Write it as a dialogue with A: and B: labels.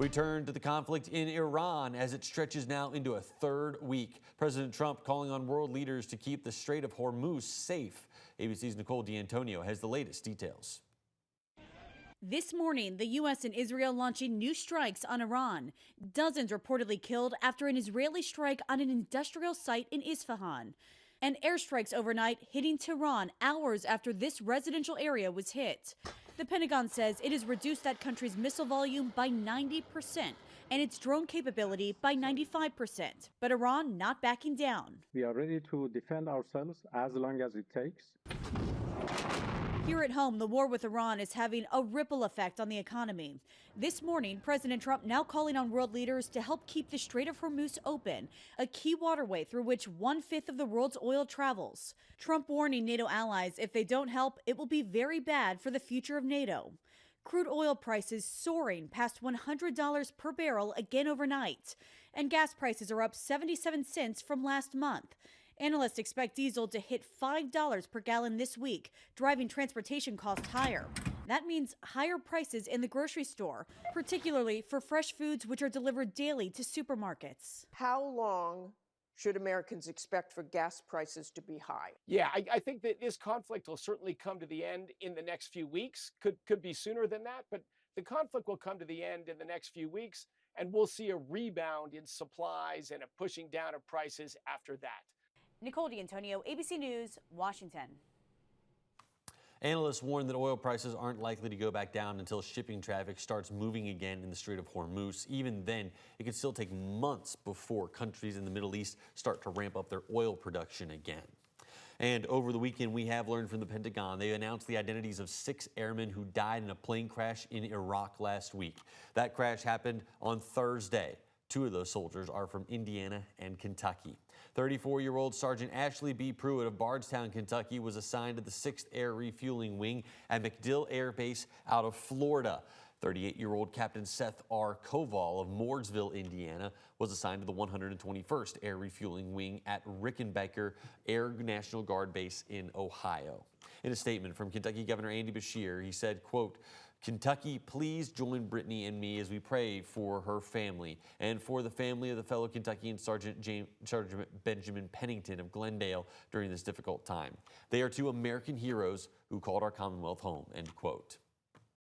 A: We turn to the conflict in Iran as it stretches now into a third week. President Trump calling on world leaders to keep the Strait of Hormuz safe. ABC's Nicole D'Antonio has the latest details.
B: This morning, the U.S. and Israel launching new strikes on Iran. Dozens reportedly killed after an Israeli strike on an industrial site in Isfahan. And airstrikes overnight hitting Tehran hours after this residential area was hit. The Pentagon says it has reduced that country's missile volume by 90% and its drone capability by 95%. But Iran not backing down.
C: We are ready to defend ourselves as long as it takes.
B: Here at home, the war with Iran is having a ripple effect on the economy. This morning, President Trump now calling on world leaders to help keep the Strait of Hormuz open, a key waterway through which 1/5 of the world's oil travels. Trump warning NATO allies if they don't help, it will be very bad for the future of NATO. Crude oil prices soaring past $100 per barrel again overnight, and gas prices are up 77 cents from last month. Analysts expect diesel to hit $5 per gallon this week, driving transportation costs higher. That means higher prices in the grocery store, particularly for fresh foods which are delivered daily to supermarkets.
D: How long should Americans expect for gas prices to be high?
E: Yeah, I think that this conflict will certainly come to the end in the next few weeks. Could be sooner than that, but the conflict will come to the end in the next few weeks, and we'll see a rebound in supplies and a pushing down of prices after that.
B: Nicole D'Antonio, ABC News, Washington.
A: Analysts warn that oil prices aren't likely to go back down until shipping traffic starts moving again in the Strait of Hormuz. Even then, it could still take months before countries in the Middle East start to ramp up their oil production again. And over the weekend, we have learned from the Pentagon, they announced the identities of 6 airmen who died in a plane crash in Iraq last week. That crash happened on Thursday. 2 of those soldiers are from Indiana and Kentucky. 34-year-old Sergeant Ashley B. Pruitt of Bardstown, Kentucky, was assigned to the 6th Air Refueling Wing at MacDill Air Base out of Florida. 38-year-old Captain Seth R. Koval of Mooresville, Indiana, was assigned to the 121st Air Refueling Wing at Rickenbacker Air National Guard Base in Ohio. In a statement from Kentucky Governor Andy Beshear, he said, quote, "Kentucky, please join Brittany and me as we pray for her family and for the family of the fellow Kentuckian Sergeant Benjamin Pennington of Glendale during this difficult time. They are 2 American heroes who called our Commonwealth home," end quote.